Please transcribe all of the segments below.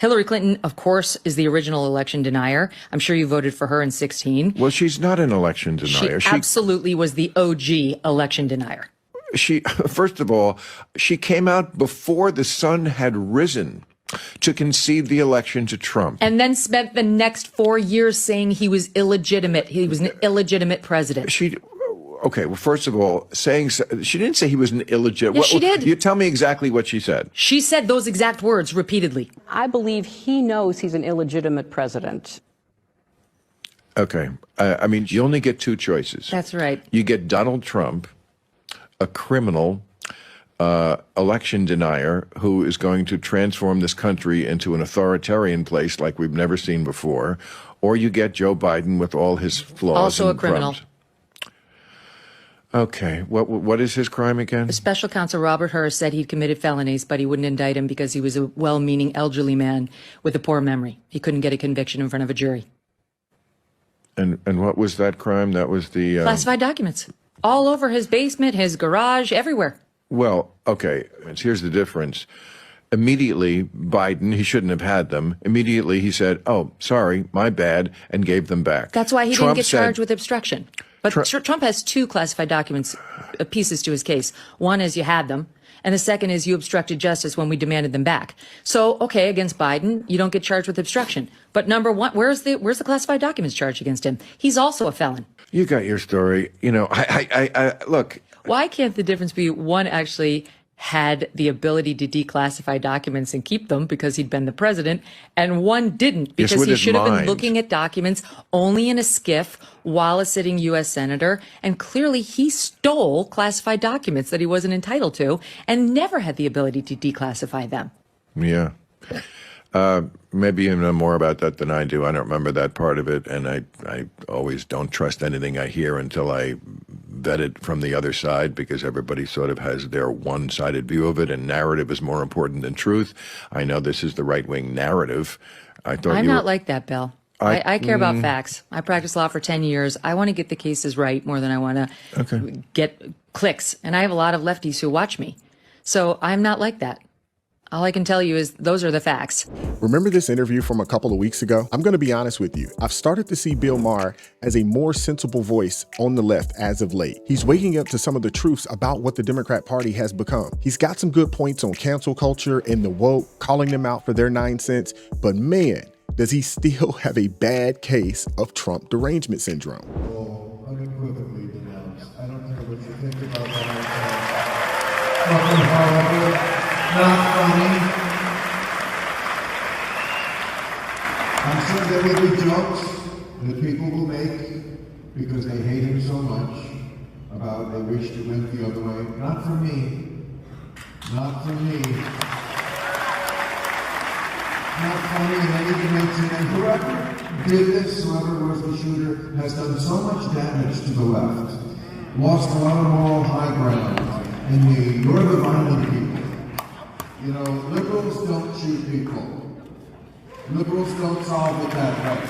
Hillary Clinton, of course, is the original election denier. I'm sure you voted for her in 2016. Well, she's not an election denier. She absolutely was the OG election denier. First of all, she came out before the sun had risen to concede the election to Trump. And then spent the next 4 years saying he was illegitimate. He was an illegitimate president. Okay, well, first of all, she didn't say he was an illegitimate. Yes, she did. You tell me exactly what she said. She said those exact words repeatedly. I believe he knows he's an illegitimate president. Okay. I mean, you only get two choices. That's right. You get Donald Trump, a criminal election denier who is going to transform this country into an authoritarian place like we've never seen before, or you get Joe Biden with all his flaws. Also and a criminal. crumbs. Okay, what is his crime again? Special counsel Robert Hur said he'd committed felonies, but he wouldn't indict him because he was a well-meaning elderly man with a poor memory. He couldn't get a conviction in front of a jury. And what was that crime? That was the classified documents all over his basement, his garage, everywhere. Well, okay, here's the difference. Immediately, Biden, he shouldn't have had them. Immediately, he said, "Oh, sorry, my bad," and gave them back. That's why he Trump didn't get charged with obstruction. But Trump has two classified documents, pieces to his case. One is you had them, and the second is you obstructed justice when we demanded them back. So, okay, against Biden, you don't get charged with obstruction. But number one, where's the classified documents charge against him? He's also a felon. You got your story. You know, I look. Why can't the difference be one actually had the ability to declassify documents and keep them because he'd been the president, and one didn't because he should have been looking at documents only in a skiff while a sitting U.S. senator, and clearly he stole classified documents that he wasn't entitled to and never had the ability to declassify them. Yeah. Maybe you know more about that than I do. I don't remember that part of it, and I always don't trust anything I hear until I vet it from the other side, because everybody sort of has their one-sided view of it, and narrative is more important than truth. I know this is the right-wing narrative. I'm not like that, Bill. I care about facts. I practiced law for 10 years. I want to get the cases right more than I want to get clicks. And I have a lot of lefties who watch me. So I'm not like that. All I can tell you is those are the facts. Remember this interview from a couple of weeks ago? I'm going to be honest with you. I've started to see Bill Maher as a more sensible voice on the left as of late. He's waking up to some of the truths about what the Democrat Party has become. He's got some good points on cancel culture and the woke, calling them out for their 9 cents. But man, does he still have a bad case of Trump derangement syndrome. Well, unequivocally denounced. I don't care what you think about that. Fucking horrible. Not funny. I'm sure there will be jokes that people will make because they hate him so much about they wish to went the other way. Not for me. Not for me. Not funny in any dimension. And whoever did this, whoever was the shooter, has done so much damage to the left. Lost a lot of moral high ground. And you're the violent people. You know, liberals don't shoot people. Liberals don't solve it that way.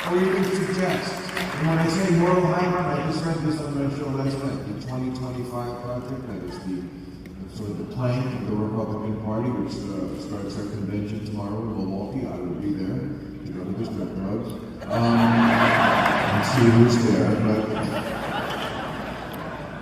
Or even suggest. And when I say moral high ground, I just read this on my show last night, the 2025 project, that is the sort of the plank of the Republican Party, which starts their convention tomorrow in Milwaukee. I will be there to go to the strip drugs and see who's there.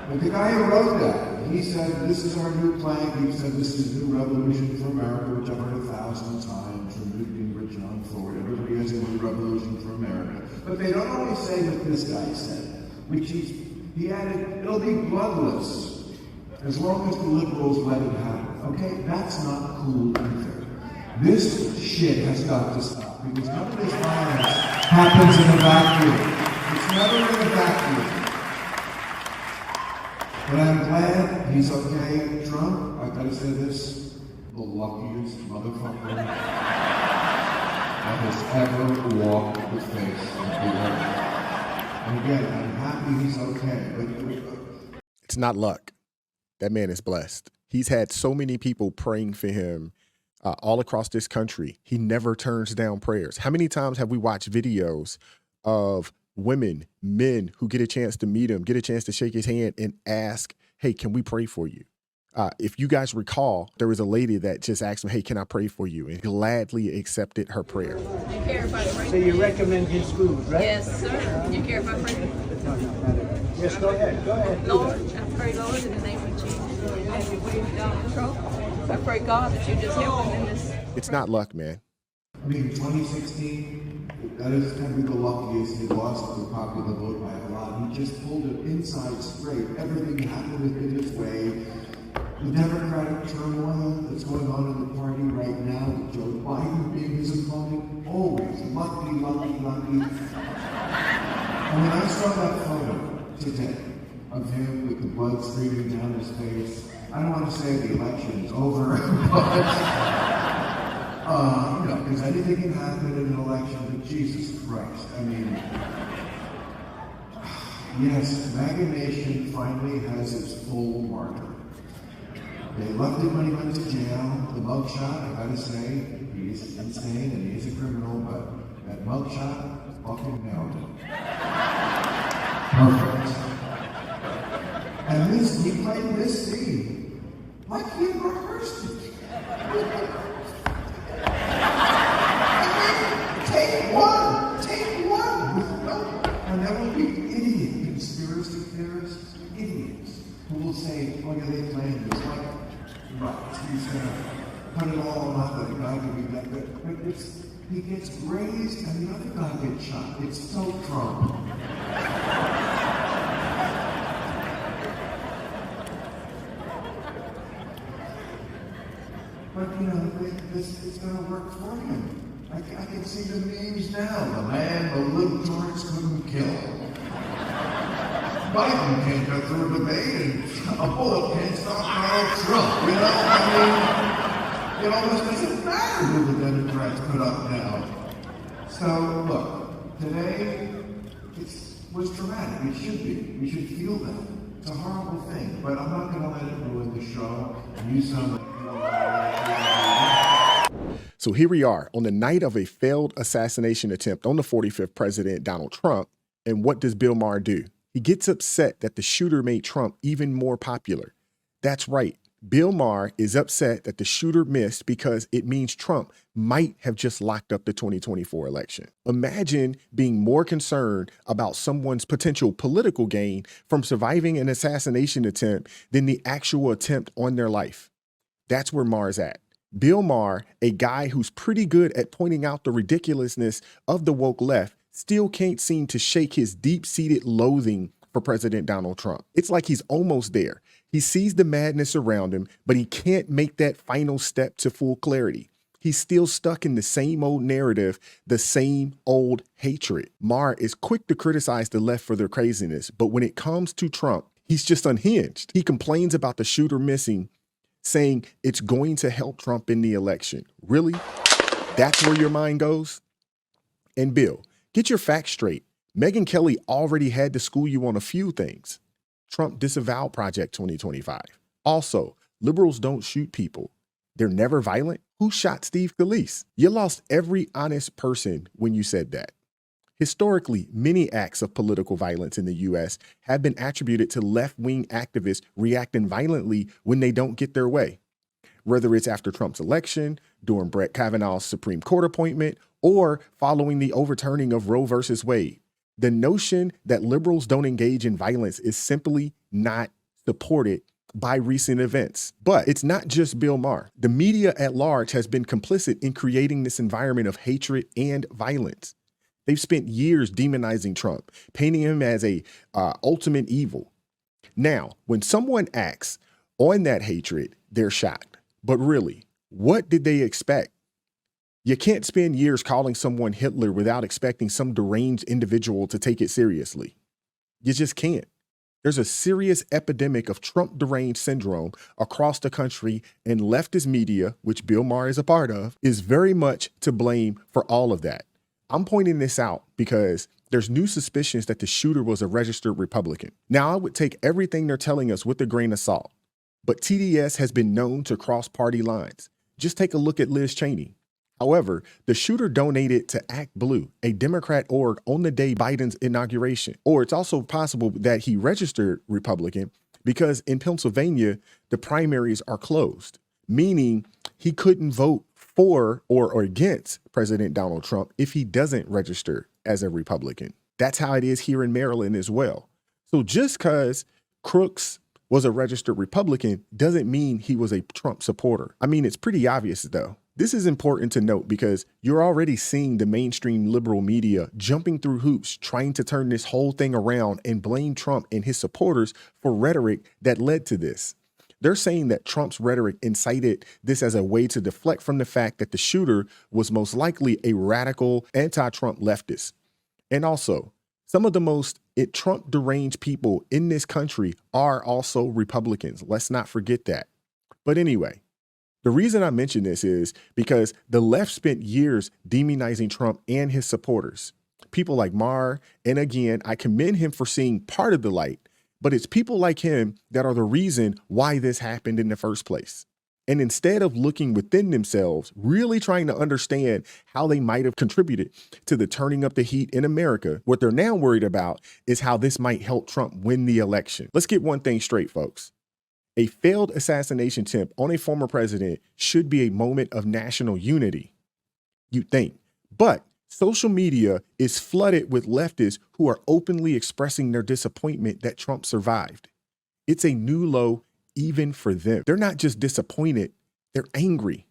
But the guy who wrote that, he said, this is our new plank. He said, this is a new revolution for America, which I've heard 1,000 times from Gingrich on forward. Everybody has a new revolution for America. But they don't always say what this guy said, which he added, it'll be bloodless as long as the liberals let it happen. Okay, that's not cool either. This shit has got to stop, because none of this violence happens in a vacuum. It's never in a vacuum. But I'm glad he's okay. Trump, I've got to say this, the luckiest motherfucker that has ever walked the face of the earth. And again, I'm happy he's okay. But it's not luck. That man is blessed. He's had so many people praying for him all across this country. He never turns down prayers. How many times have we watched videos of women, men who get a chance to meet him, get a chance to shake his hand and ask, hey, can we pray for you? If you guys recall, there was a lady that just asked him, hey, can I pray for you? And gladly accepted her prayer. You care if I pray? So you recommend his food, right? Yes, sir. You care if I pray? Yes, go ahead. Go ahead. Lord, I pray, Lord, in the name of Jesus, as you bring Donald Trump, I pray, God, that you just help him in this. It's not luck, man. I mean, 2016, that is going to be the luckiest. He lost the popular vote by a lot. He just pulled it inside straight. Everything happened within his way. The Democratic turmoil that's going on in the party right now, with Joe Biden being his opponent, always lucky. And when I saw that photo today of him with the blood streaming down his face, I don't want to say the election is over, but, because anything can happen in an election, but Jesus Christ, I mean, yes, MAGA Nation finally has its full marker. They loved him when he went to jail. The mugshot, I gotta say, he's insane and he's a criminal, but that mugshot fucking nailed him. Perfect. And he played this scene like he had rehearsed it. Take one. And there will be idiot conspiracy theorists, idiots, who will say, oh yeah, they planned this. Like, right, he's gonna put it all on the guy can be that good. But he gets grazed and the other guy gets shot. It's so Trump. But this is gonna work for him. I can see the memes now. The man the little George couldn't kill. Biden can't go through a debate and a bullet can't stop Donald Trump. It almost doesn't matter who the Democrats put up now. So look, today was traumatic. It should be. We should feel that. It's a horrible thing, but I'm not going to let it ruin the show. And you sound like So here we are on the night of a failed assassination attempt on the 45th president, Donald Trump. And what does Bill Maher do? He gets upset that the shooter made Trump even more popular. That's right. Bill Maher is upset that the shooter missed because it means Trump might have just locked up the 2024 election. Imagine being more concerned about someone's potential political gain from surviving an assassination attempt than the actual attempt on their life. That's where Maher's at. Bill Maher, a guy who's pretty good at pointing out the ridiculousness of the woke left, still can't seem to shake his deep-seated loathing for President Donald Trump. It's like he's almost there. He sees the madness around him, but he can't make that final step to full clarity. He's still stuck in the same old narrative, the same old hatred. Maher is quick to criticize the left for their craziness, but when it comes to Trump, he's just unhinged. He complains about the shooter missing, saying it's going to help Trump in the election. Really? That's where your mind goes? And Bill, get your facts straight. Megyn Kelly already had to school you on a few things. Trump disavowed Project 2025. Also, liberals don't shoot people. They're never violent. Who shot Steve Scalise? You lost every honest person when you said that. Historically, many acts of political violence in the U.S. have been attributed to left-wing activists reacting violently when they don't get their way. Whether it's after Trump's election, during Brett Kavanaugh's Supreme Court appointment, or following the overturning of Roe versus Wade. The notion that liberals don't engage in violence is simply not supported by recent events. But it's not just Bill Maher. The media at large has been complicit in creating this environment of hatred and violence. They've spent years demonizing Trump, painting him as a ultimate evil. Now, when someone acts on that hatred, they're shocked. But really, what did they expect? You can't spend years calling someone Hitler without expecting some deranged individual to take it seriously. You just can't. There's a serious epidemic of Trump deranged syndrome across the country, and leftist media, which Bill Maher is a part of, is very much to blame for all of that. I'm pointing this out because there's new suspicions that the shooter was a registered Republican. Now, I would take everything they're telling us with a grain of salt, but TDS has been known to cross party lines. Just take a look at Liz Cheney. However, the shooter donated to Act Blue, a Democrat org, on the day Biden's inauguration. Or it's also possible that he registered Republican, because in Pennsylvania, the primaries are closed, meaning he couldn't vote for or against President Donald Trump if he doesn't register as a Republican. That's how it is here in Maryland as well. So just because Crooks was a registered Republican doesn't mean he was a Trump supporter. I mean, it's pretty obvious though. This is important to note because you're already seeing the mainstream liberal media jumping through hoops, trying to turn this whole thing around and blame Trump and his supporters for rhetoric that led to this. They're saying that Trump's rhetoric incited this as a way to deflect from the fact that the shooter was most likely a radical anti-Trump leftist. And also, some of the most Trump deranged people in this country are also Republicans. Let's not forget that. But anyway, the reason I mention this is because the left spent years demonizing Trump and his supporters. People like Maher, and again, I commend him for seeing part of the light, but it's people like him that are the reason why this happened in the first place. And instead of looking within themselves, really trying to understand how they might have contributed to the turning up the heat in America, what they're now worried about is how this might help Trump win the election. Let's get one thing straight, folks. A failed assassination attempt on a former president should be a moment of national unity, you'd think. But social media is flooded with leftists who are openly expressing their disappointment that Trump survived. It's a new low even for them. They're not just disappointed, they're angry.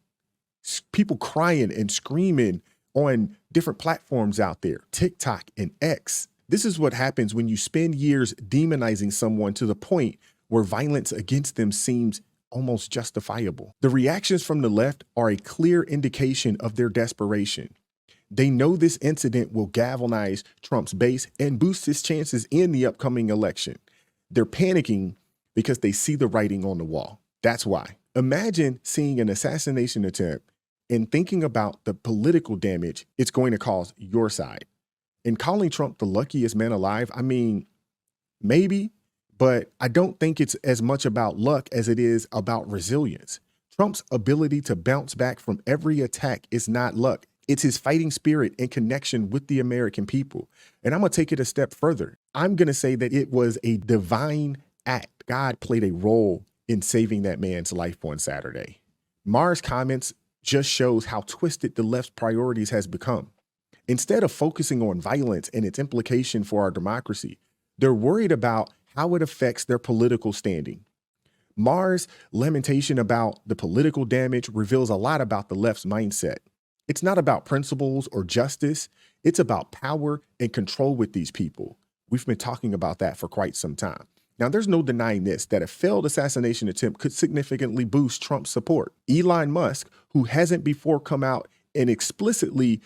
People crying and screaming on different platforms out there, TikTok and X. This is what happens when you spend years demonizing someone to the point where violence against them seems almost justifiable. The reactions from the left are a clear indication of their desperation. They know this incident will galvanize Trump's base and boost his chances in the upcoming election. They're panicking because they see the writing on the wall. That's why. Imagine seeing an assassination attempt and thinking about the political damage it's going to cause your side. And calling Trump the luckiest man alive, I mean, maybe, but I don't think it's as much about luck as it is about resilience. Trump's ability to bounce back from every attack is not luck. It's his fighting spirit and connection with the American people. And I'm going to take it a step further. I'm going to say that it was a divine act. God played a role in saving that man's life on Saturday. Maher's comments just shows how twisted the left's priorities has become. Instead of focusing on violence and its implication for our democracy, they're worried about how it affects their political standing. Maher's lamentation about the political damage reveals a lot about the left's mindset. It's not about principles or justice. It's about power and control with these people. We've been talking about that for quite some time. Now, there's no denying this, that a failed assassination attempt could significantly boost Trump's support. Elon Musk, who hasn't before come out and explicitly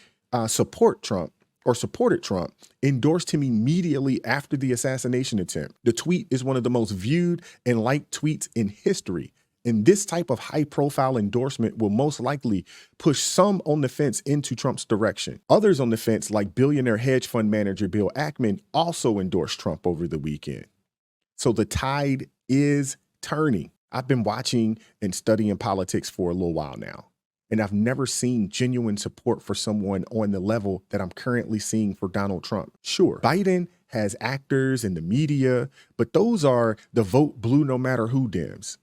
supported Trump, endorsed him immediately after the assassination attempt. The tweet is one of the most viewed and liked tweets in history. And this type of high-profile endorsement will most likely push some on the fence into Trump's direction. Others on the fence, like billionaire hedge fund manager Bill Ackman, also endorsed Trump over the weekend. So the tide is turning. I've been watching and studying politics for a little while now, and I've never seen genuine support for someone on the level that I'm currently seeing for Donald Trump. Sure, Biden has actors in the media, but those are the vote blue no matter who Dems.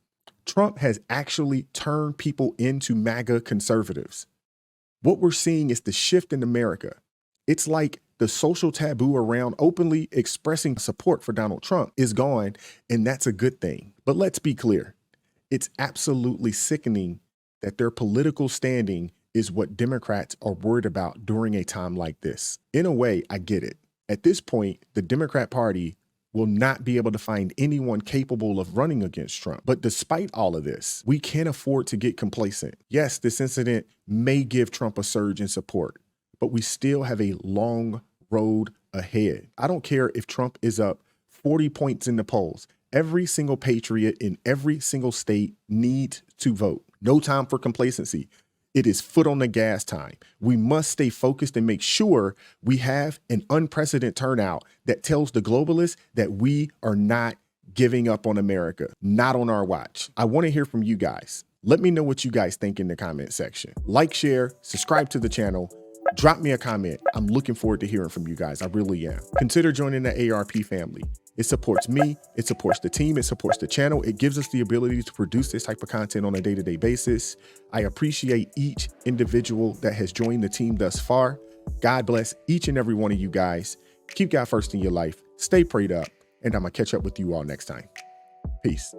Trump has actually turned people into MAGA conservatives. What we're seeing is the shift in America. It's like the social taboo around openly expressing support for Donald Trump is gone, and that's a good thing. But let's be clear. It's absolutely sickening that their political standing is what Democrats are worried about during a time like this. In a way, I get it. At this point, the Democrat Party will not be able to find anyone capable of running against Trump. But despite all of this, we can't afford to get complacent. Yes, this incident may give Trump a surge in support, but we still have a long road ahead. I don't care if Trump is up 40 points in the polls. Every single patriot in every single state needs to vote. No time for complacency. It is foot on the gas time. We must stay focused and make sure we have an unprecedented turnout that tells the globalists that we are not giving up on America, not on our watch. I want to hear from you guys. Let me know what you guys think in the comment section. Like, share, subscribe to the channel. Drop me a comment. I'm looking forward to hearing from you guys. I really am. Consider joining the ARP family. It supports me, it supports the team, it supports the channel. It gives us the ability to produce this type of content on a day-to-day basis. I appreciate each individual that has joined the team thus far. God bless each and every one of you guys. Keep God first in your life. Stay prayed up, and I'm gonna catch up with you all next time. Peace.